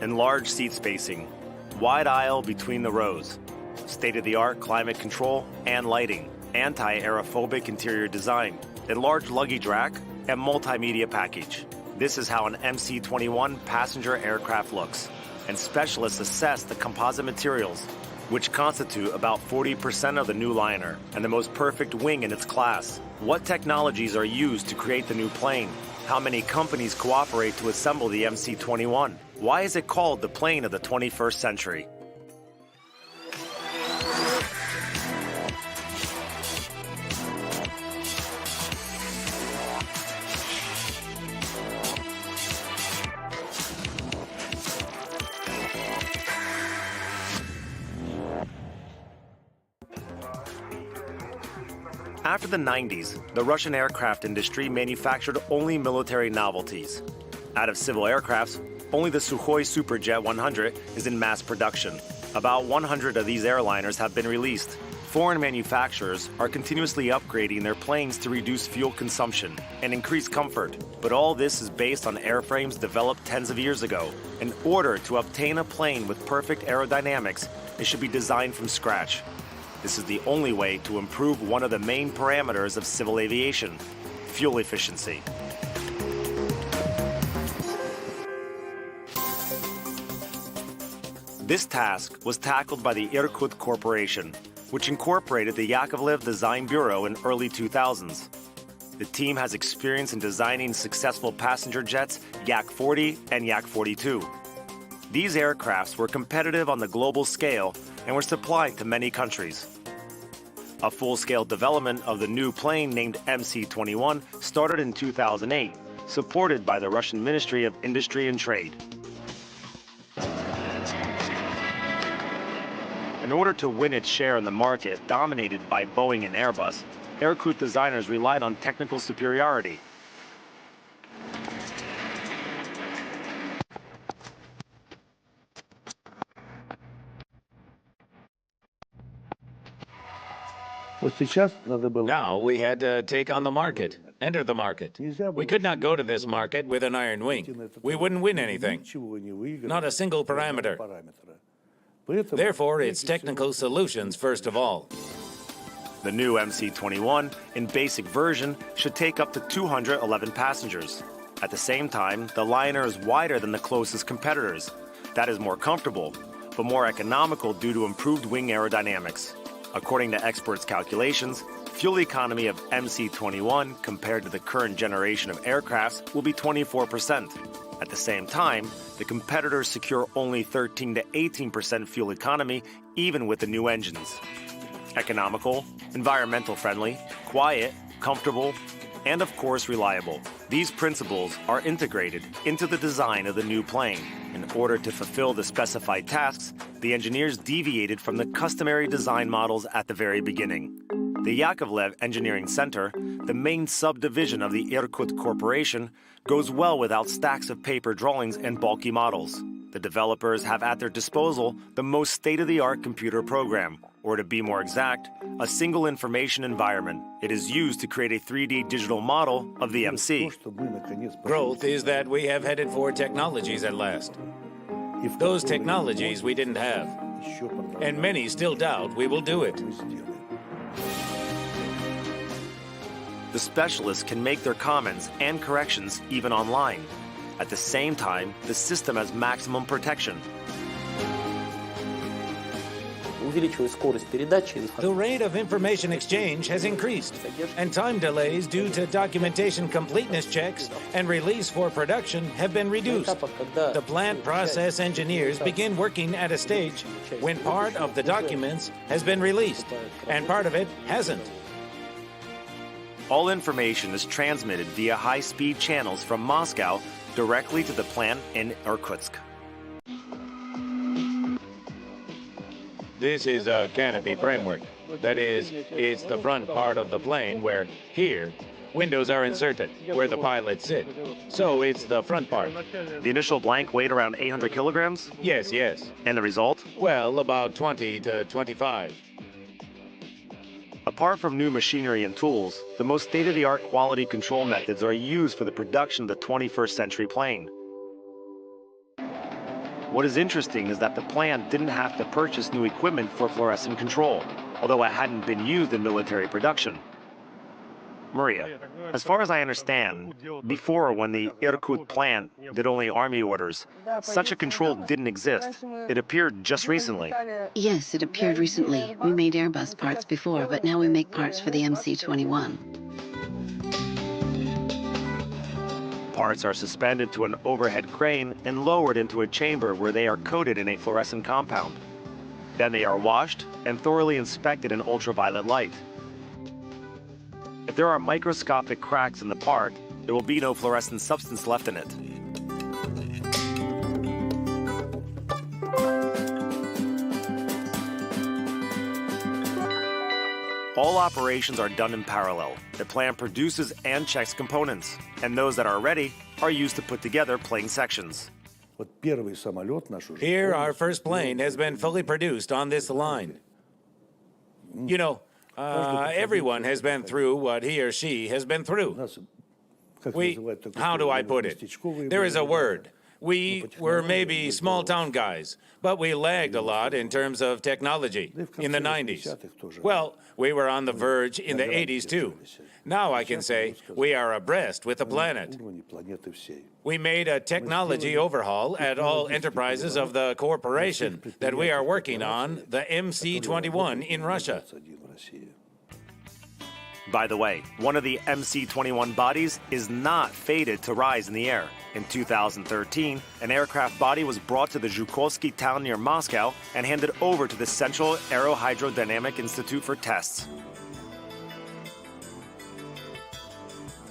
enlarged seat spacing, wide aisle between the rows, state-of-the-art climate control and lighting, anti-aerophobic interior design, enlarged luggage rack, and multimedia package. This is how an MC-21 passenger aircraft looks, and specialists assess the composite materials, which constitute about 40% of the new liner and the most perfect wing in its class. What technologies are used to create the new plane? How many companies cooperate to assemble the MC-21? Why is it called the plane of the 21st century? After the 90s, the Russian aircraft industry manufactured only military novelties. Out of civil aircrafts, only the Sukhoi Superjet 100 is in mass production. About 100 of these airliners have been released. Foreign manufacturers are continuously upgrading their planes to reduce fuel consumption and increase comfort. But all this is based on airframes developed tens of years ago. In order to obtain a plane with perfect aerodynamics, it should be designed from scratch. This is the only way to improve one of the main parameters of civil aviation, fuel efficiency. This task was tackled by the Irkut Corporation, which incorporated the Yakovlev Design Bureau in early 2000s. The team has experience in designing successful passenger jets Yak-40 and Yak-42. These aircrafts were competitive on the global scale and were supplied to many countries. A full-scale development of the new plane named MC-21 started in 2008, supported by the Russian Ministry of Industry and Trade. In order to win its share in the market dominated by Boeing and Airbus, Irkut designers relied on technical superiority. Now we had to take on the market, enter the market. We could not go to this market with an iron wing. We wouldn't win anything, not a single parameter. Therefore, it's technical solutions first of all. The new MC-21, in basic version, should take up to 211 passengers. At the same time, the liner is wider than the closest competitors. That is more comfortable, but more economical due to improved wing aerodynamics. According to experts' calculations, fuel economy of MC-21 compared to the current generation of aircrafts will be 24%. At the same time, the competitors secure only 13 to 18% fuel economy even with the new engines. Economical, environmental friendly, quiet, comfortable, and of course reliable. These principles are integrated into the design of the new plane. In order to fulfill the specified tasks, the engineers deviated from the customary design models at the very beginning. The Yakovlev Engineering Center, the main subdivision of the Irkut Corporation, goes well without stacks of paper drawings and bulky models. The developers have at their disposal the most state-of-the-art computer program, or to be more exact, a single information environment. It is used to create a 3D digital model of the MC. Growth is that we have headed for technologies at last. Those technologies we didn't have, and many still doubt we will do it. The specialists can make their comments and corrections even online. At the same time, the system has maximum protection. The rate of information exchange has increased, and time delays due to documentation completeness checks and release for production have been reduced. The plant process engineers begin working at a stage when part of the documents has been released, and part of it hasn't. All information is transmitted via high-speed channels from Moscow directly to the plant in Irkutsk. This is a canopy framework. That is, it's the front part of the plane where, here, windows are inserted, where the pilots sit. So it's the front part. The initial blank weighed around 800 kilograms? Yes, yes. And the result? Well, about 20 to 25. Apart from new machinery and tools, the most state-of-the-art quality control methods are used for the production of the 21st century plane. What is interesting is that the plant didn't have to purchase new equipment for fluorescent control, although it hadn't been used in military production. Maria, as far as I understand, before when the Irkut plant did only army orders, such a control didn't exist. It appeared just recently. Yes, it appeared recently. We made Airbus parts before, but now we make parts for the MC-21. Parts are suspended to an overhead crane and lowered into a chamber where they are coated in a fluorescent compound. Then they are washed and thoroughly inspected in ultraviolet light. If there are microscopic cracks in the part, there will be no fluorescent substance left in it. All operations are done in parallel. The plant produces and checks components, and those that are ready are used to put together plane sections. Here, our first plane has been fully produced on this line. You know, everyone has been through what he or she has been through. How do I put it? There is a word. We were maybe small-town guys, but we lagged a lot in terms of technology in the 90s. Well, we were on the verge in the 80s, too. Now I can say we are abreast with the planet. We made a technology overhaul at all enterprises of the corporation that we are working on, the MC-21 in Russia. By the way, one of the MC-21 bodies is not fated to rise in the air. In 2013, an aircraft body was brought to the Zhukovsky town near Moscow and handed over to the Central Aerohydrodynamic Institute for tests.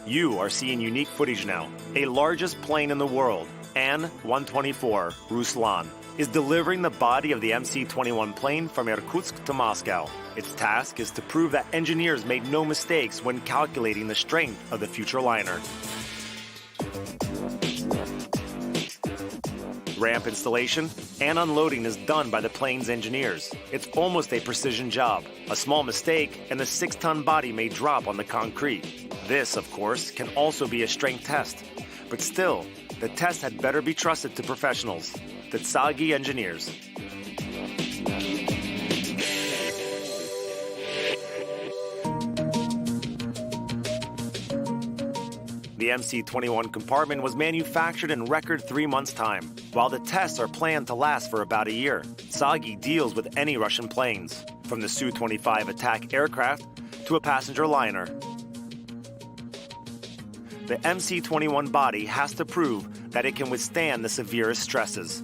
You are seeing unique footage now. A largest plane in the world, An-124 Ruslan, is delivering the body of the MC-21 plane from Irkutsk to Moscow. Its task is to prove that engineers made no mistakes when calculating the strength of the future liner. Ramp installation and unloading is done by the plane's engineers. It's almost a precision job. A small mistake and the 6-ton body may drop on the concrete. This, of course, can also be a strength test. But still, the test had better be trusted to professionals, the Tsagi engineers. The MC-21 compartment was manufactured in record 3 months' time, while the tests are planned to last for about a year. Tsagi deals with any Russian planes, from the Su-25 attack aircraft to a passenger liner. The MC-21 body has to prove that it can withstand the severest stresses.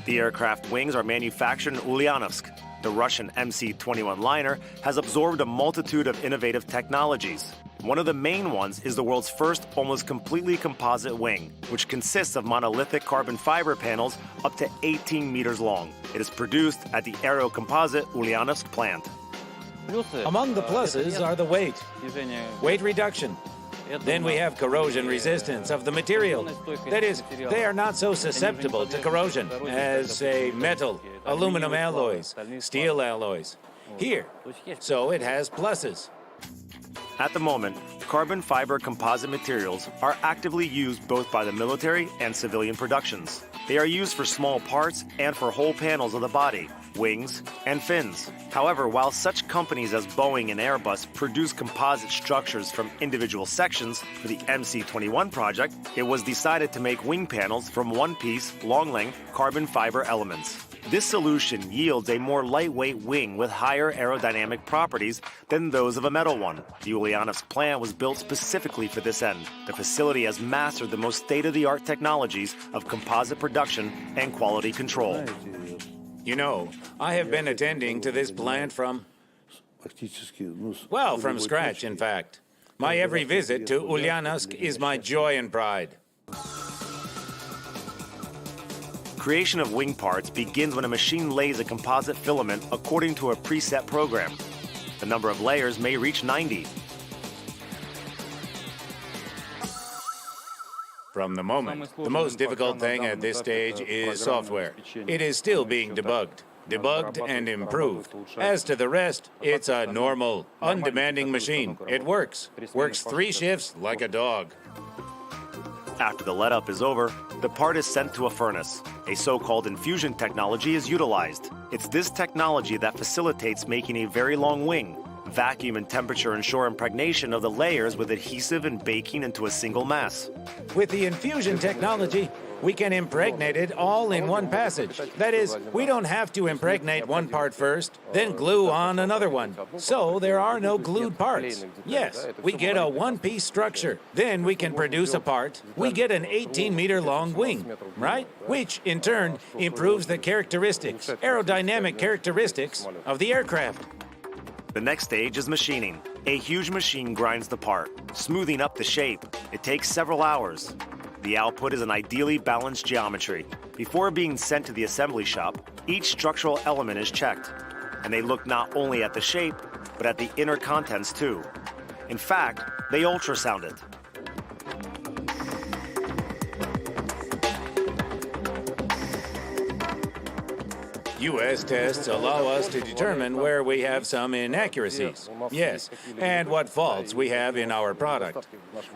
The aircraft wings are manufactured in Ulyanovsk. The Russian MC-21 liner has absorbed a multitude of innovative technologies. One of the main ones is the world's first almost completely composite wing, which consists of monolithic carbon fiber panels up to 18 meters long. It is produced at the Aero Composite Ulyanovsk plant. Among the pluses are the weight reduction. Then we have corrosion resistance of the material. That is, they are not so susceptible to corrosion as, say, metal, aluminum alloys, steel alloys. Here, so it has pluses. At the moment, carbon fiber composite materials are actively used both by the military and civilian productions. They are used for small parts and for whole panels of the body, wings, and fins. However, while such companies as Boeing and Airbus produce composite structures from individual sections for the MC-21 project, it was decided to make wing panels from one-piece, long-length carbon fiber elements. This solution yields a more lightweight wing with higher aerodynamic properties than those of a metal one. The Ulyanovsk plant was built specifically for this end. The facility has mastered the most state-of-the-art technologies of composite production and quality control. You know, I have been attending to this plant from scratch, in fact. My every visit to Ulyanovsk is my joy and pride. Creation of wing parts begins when a machine lays a composite filament according to a preset program. The number of layers may reach 90. From the moment, the most difficult thing at this stage is software. It is still being debugged. debugged, and improved. As to the rest, it's a normal, undemanding machine. It works. Works 3 shifts like a dog. After the let-up is over, the part is sent to a furnace. A so-called infusion technology is utilized. It's this technology that facilitates making a very long wing. Vacuum and temperature ensure impregnation of the layers with adhesive and baking into a single mass. With the infusion technology, we can impregnate it all in one passage. That is, we don't have to impregnate one part first, then glue on another one. So there are no glued parts. Yes, we get a one-piece structure. Then we can produce a part. We get an 18-meter-long wing, right? Which, in turn, improves the characteristics, aerodynamic characteristics of the aircraft. The next stage is machining. A huge machine grinds the part, smoothing up the shape. It takes several hours. The output is an ideally balanced geometry. Before being sent to the assembly shop, each structural element is checked. And they look not only at the shape, but at the inner contents too. In fact, they ultrasound it. U.S. tests allow us to determine where we have some inaccuracies. Yes, and what faults we have in our product.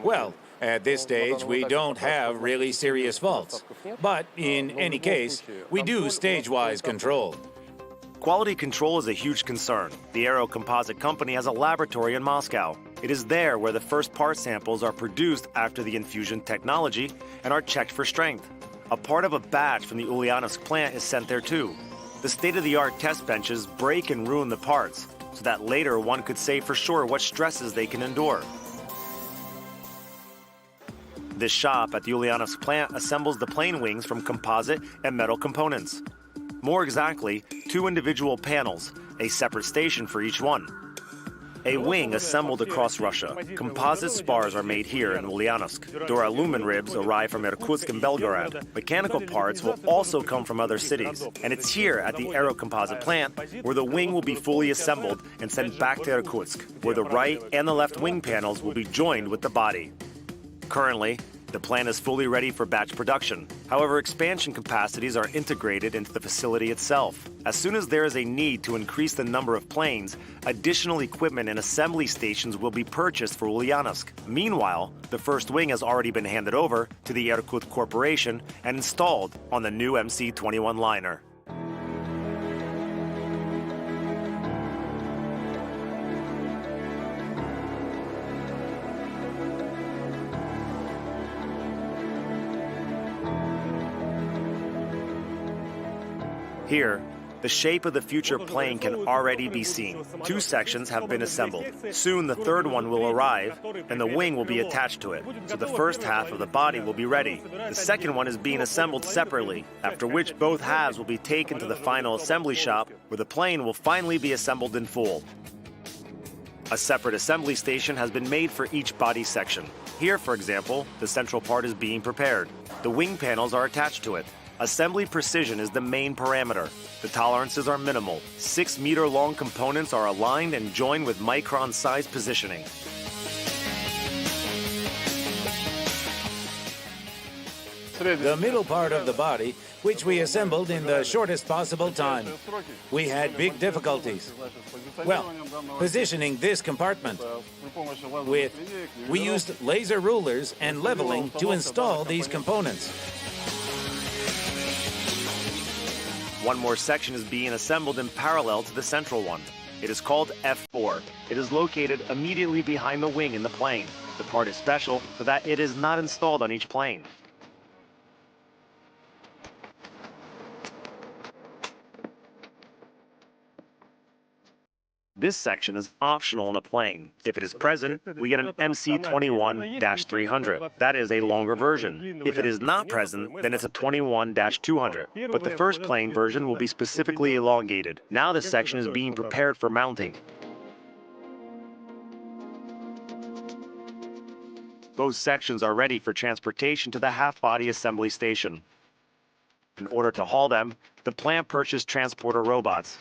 Well, at this stage, we don't have really serious faults. But in any case, we do stage-wise control. Quality control is a huge concern. The Aero Composite Company has a laboratory in Moscow. It is there where the first part samples are produced after the infusion technology and are checked for strength. A part of a batch from the Ulyanovsk plant is sent there too. The state-of-the-art test benches break and ruin the parts, so that later one could say for sure what stresses they can endure. This shop at the Ulyanovsk plant assembles the plane wings from composite and metal components. More exactly, 2 individual panels, a separate station for each one. A wing assembled across Russia. Composite spars are made here in Ulyanovsk. Duralumin ribs arrive from Irkutsk and Belgorod. Mechanical parts will also come from other cities. And it's here at the Aero Composite plant where the wing will be fully assembled and sent back to Irkutsk, where the right and the left wing panels will be joined with the body. Currently, the plant is fully ready for batch production. However, expansion capacities are integrated into the facility itself. As soon as there is a need to increase the number of planes, additional equipment and assembly stations will be purchased for Ulyanovsk. Meanwhile, the first wing has already been handed over to the Irkut Corporation and installed on the new MC-21 liner. Here, the shape of the future plane can already be seen. 2 sections have been assembled. Soon the third one will arrive, and the wing will be attached to it. So the first half of the body will be ready. The second one is being assembled separately, after which both halves will be taken to the final assembly shop, where the plane will finally be assembled in full. A separate assembly station has been made for each body section. Here, for example, the central part is being prepared. The wing panels are attached to it. Assembly precision is the main parameter. The tolerances are minimal. 6-meter-long components are aligned and joined with micron-sized positioning. The middle part of the body, which we assembled in the shortest possible time. We had big difficulties. Well, positioning this compartment. We used laser rulers and leveling to install these components. One more section is being assembled in parallel to the central one. It is called F4. It is located immediately behind the wing in the plane. The part is special so that it is not installed on each plane. This section is optional on a plane. If it is present, we get an MC-21-300. That is a longer version. If it is not present, then it's a 21-200. But the first plane version will be specifically elongated. Now this section is being prepared for mounting. Both sections are ready for transportation to the half-body assembly station. In order to haul them, the plant purchased transporter robots.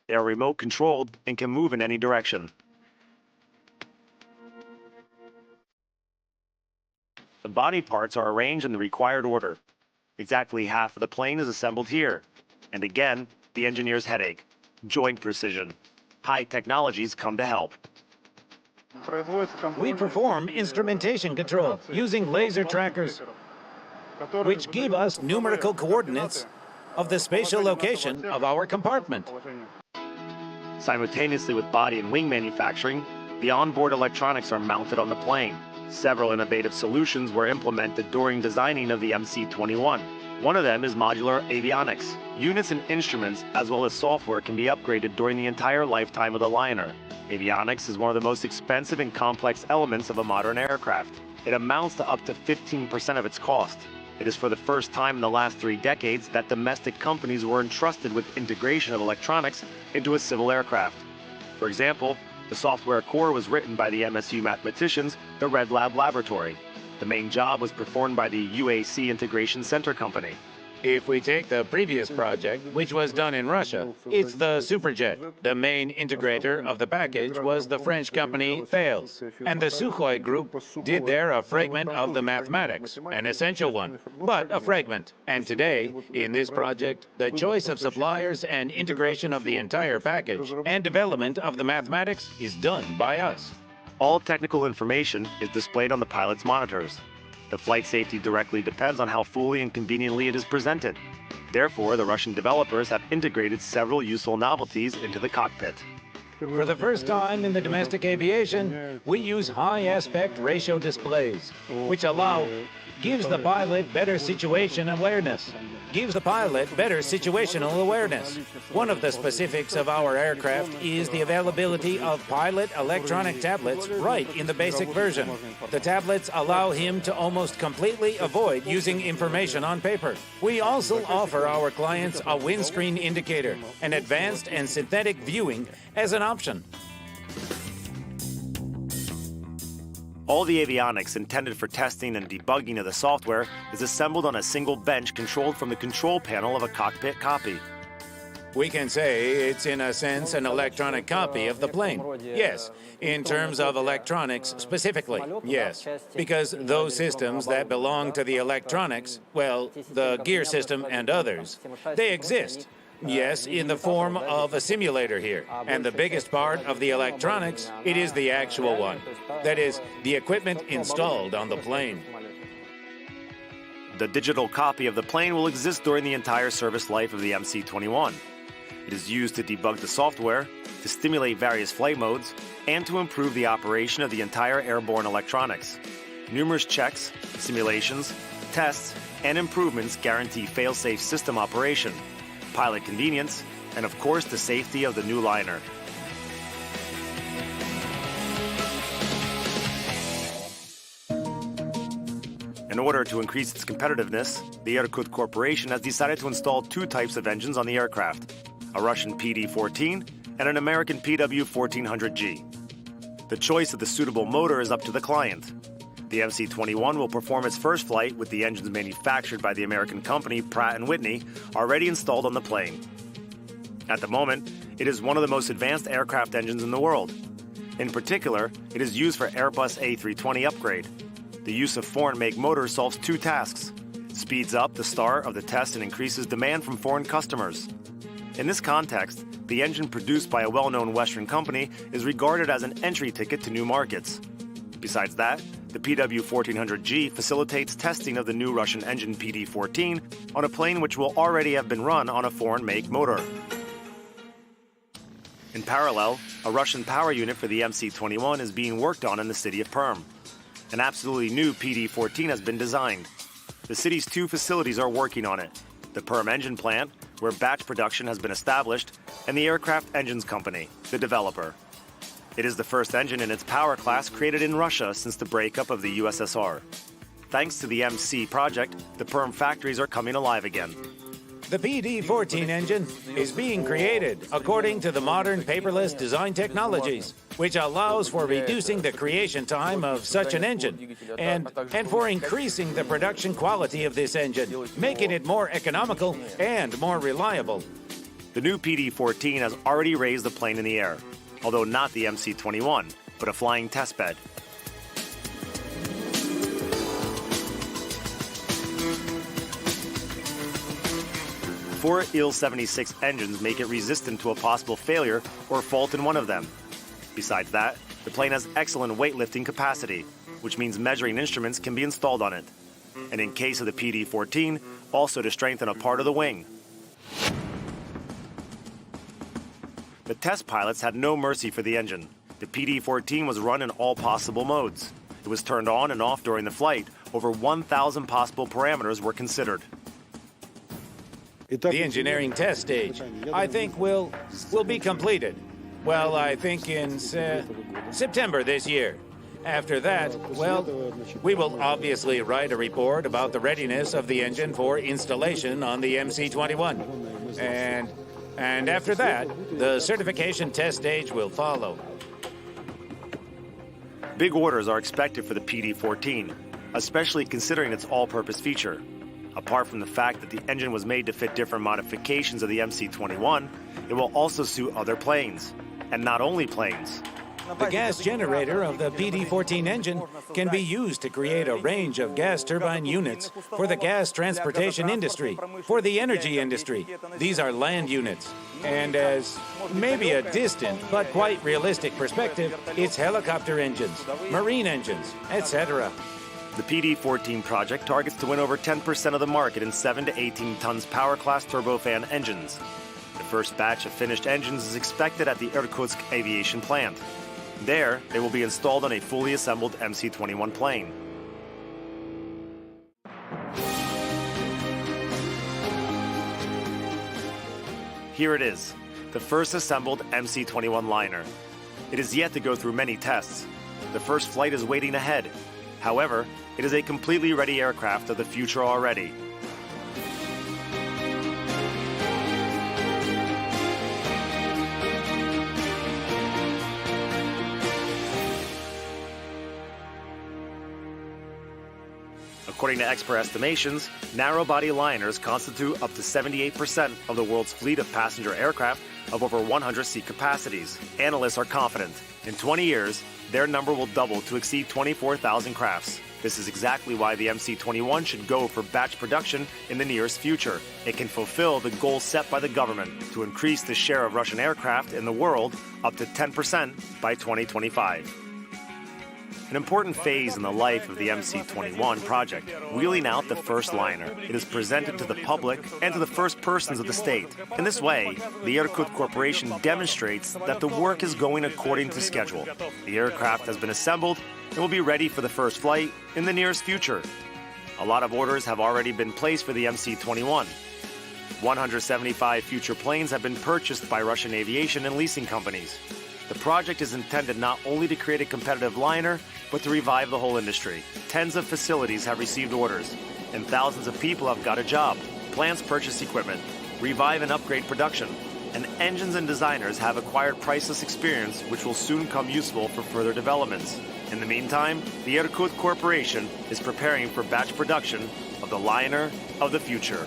They are remote controlled and can move in any direction. The body parts are arranged in the required order. Exactly half of the plane is assembled here. And again, the engineer's headache: joint precision. High technologies come to help. We perform instrumentation control using laser trackers, which give us numerical coordinates of the spatial location of our compartment. Simultaneously with body and wing manufacturing, the onboard electronics are mounted on the plane. Several innovative solutions were implemented during designing of the MC-21. One of them is modular avionics. Units and instruments, as well as software, can be upgraded during the entire lifetime of the liner. Avionics is one of the most expensive and complex elements of a modern aircraft. It amounts to up to 15% of its cost. It is for the first time in the last 3 decades that domestic companies were entrusted with integration of electronics into a civil aircraft. For example, the software core was written by the MSU mathematicians, the Red Lab Laboratory. The main job was performed by the UAC Integration Center Company. If we take the previous project, which was done in Russia, it's the Superjet. The main integrator of the package was the French company Thales, and the Sukhoi group did there a fragment of the mathematics, an essential one, but a fragment. And today, in this project, the choice of suppliers and integration of the entire package and development of the mathematics is done by us. All technical information is displayed on the pilot's monitors. The flight safety directly depends on how fully and conveniently it is presented. Therefore, the Russian developers have integrated several useful novelties into the cockpit. For the first time in the domestic aviation, we use high aspect ratio displays, which gives the pilot better situational awareness. One of the specifics of our aircraft is the availability of pilot electronic tablets right in the basic version. The tablets allow him to almost completely avoid using information on paper. We also offer our clients a windscreen indicator, an advanced and synthetic viewing as an option. All the avionics intended for testing and debugging of the software is assembled on a single bench controlled from the control panel of a cockpit copy. We can say it's in a sense an electronic copy of the plane. Yes, in terms of electronics specifically, yes. Because those systems that belong to the electronics, well, the gear system and others, they exist. Yes, in the form of a simulator here. And the biggest part of the electronics, it is the actual one. That is, the equipment installed on the plane. The digital copy of the plane will exist during the entire service life of the MC-21. It is used to debug the software, to stimulate various flight modes, and to improve the operation of the entire airborne electronics. Numerous checks, simulations, tests, and improvements guarantee fail-safe system operation, pilot convenience, and of course the safety of the new liner. In order to increase its competitiveness, the Irkut Corporation has decided to install 2 types of engines on the aircraft, a Russian PD-14 and an American PW-1400G. The choice of the suitable motor is up to the client. The MC-21 will perform its first flight with the engines manufactured by the American company Pratt & Whitney already installed on the plane. At the moment, it is one of the most advanced aircraft engines in the world. In particular, it is used for Airbus A320 upgrade. The use of foreign-make motors solves 2 tasks: speeds up the start of the test and increases demand from foreign customers. In this context, the engine produced by a well-known Western company is regarded as an entry ticket to new markets. Besides that, the PW-1400G facilitates testing of the new Russian engine PD-14 on a plane which will already have been run on a foreign-make motor. In parallel, a Russian power unit for the MC-21 is being worked on in the city of Perm. An absolutely new PD-14 has been designed. The city's 2 facilities are working on it: the Perm engine plant, where batch production has been established, and the Aircraft Engines Company, the developer. It is the first engine in its power class created in Russia since the breakup of the USSR. Thanks to the MC project, the Perm factories are coming alive again. The PD-14 engine is being created according to the modern paperless design technologies, which allows for reducing the creation time of such an engine and for increasing the production quality of this engine, making it more economical and more reliable. The new PD-14 has already raised the plane in the air, although not the MC-21, but a flying testbed. 4 Il-76 engines make it resistant to a possible failure or fault in one of them. Besides that, the plane has excellent weightlifting capacity, which means measuring instruments can be installed on it. And in case of the PD-14, also to strengthen a part of the wing. The test pilots had no mercy for the engine. The PD-14 was run in all possible modes. It was turned on and off during the flight. Over 1,000 possible parameters were considered. The engineering test stage, I think, will be completed. Well, I think in September this year. After that, well, we will obviously write a report about the readiness of the engine for installation on the MC-21. And after that, the certification test stage will follow. Big orders are expected for the PD-14, especially considering its all-purpose feature. Apart from the fact that the engine was made to fit different modifications of the MC-21, it will also suit other planes. And not only planes. The gas generator of the PD-14 engine can be used to create a range of gas turbine units for the gas transportation industry, for the energy industry. These are land units. And as maybe a distant but quite realistic perspective, it's helicopter engines, marine engines, etc. The PD-14 project targets to win over 10% of the market in 7 to 18 tons power class turbofan engines. The first batch of finished engines is expected at the Irkutsk aviation plant. There, they will be installed on a fully assembled MC-21 plane. Here it is, the first assembled MC-21 liner. It is yet to go through many tests. The first flight is waiting ahead. However, it is a completely ready aircraft of the future already. According to expert estimations, narrow-body liners constitute up to 78% of the world's fleet of passenger aircraft of over 100 seat capacities. Analysts are confident. In 20 years, their number will double to exceed 24,000 crafts. This is exactly why the MC-21 should go for batch production in the nearest future. It can fulfill the goal set by the government to increase the share of Russian aircraft in the world up to 10% by 2025. An important phase in the life of the MC-21 project, wheeling out the first liner. It is presented to the public and to the first persons of the state. In this way, the Irkut Corporation demonstrates that the work is going according to schedule. The aircraft has been assembled and will be ready for the first flight in the nearest future. A lot of orders have already been placed for the MC-21. 175 future planes have been purchased by Russian aviation and leasing companies. The project is intended not only to create a competitive liner, but to revive the whole industry. Tens of facilities have received orders, and thousands of people have got a job. Plants purchase equipment, revive and upgrade production, and engines and designers have acquired priceless experience which will soon come useful for further developments. In the meantime, the Irkut Corporation is preparing for batch production of the liner of the future.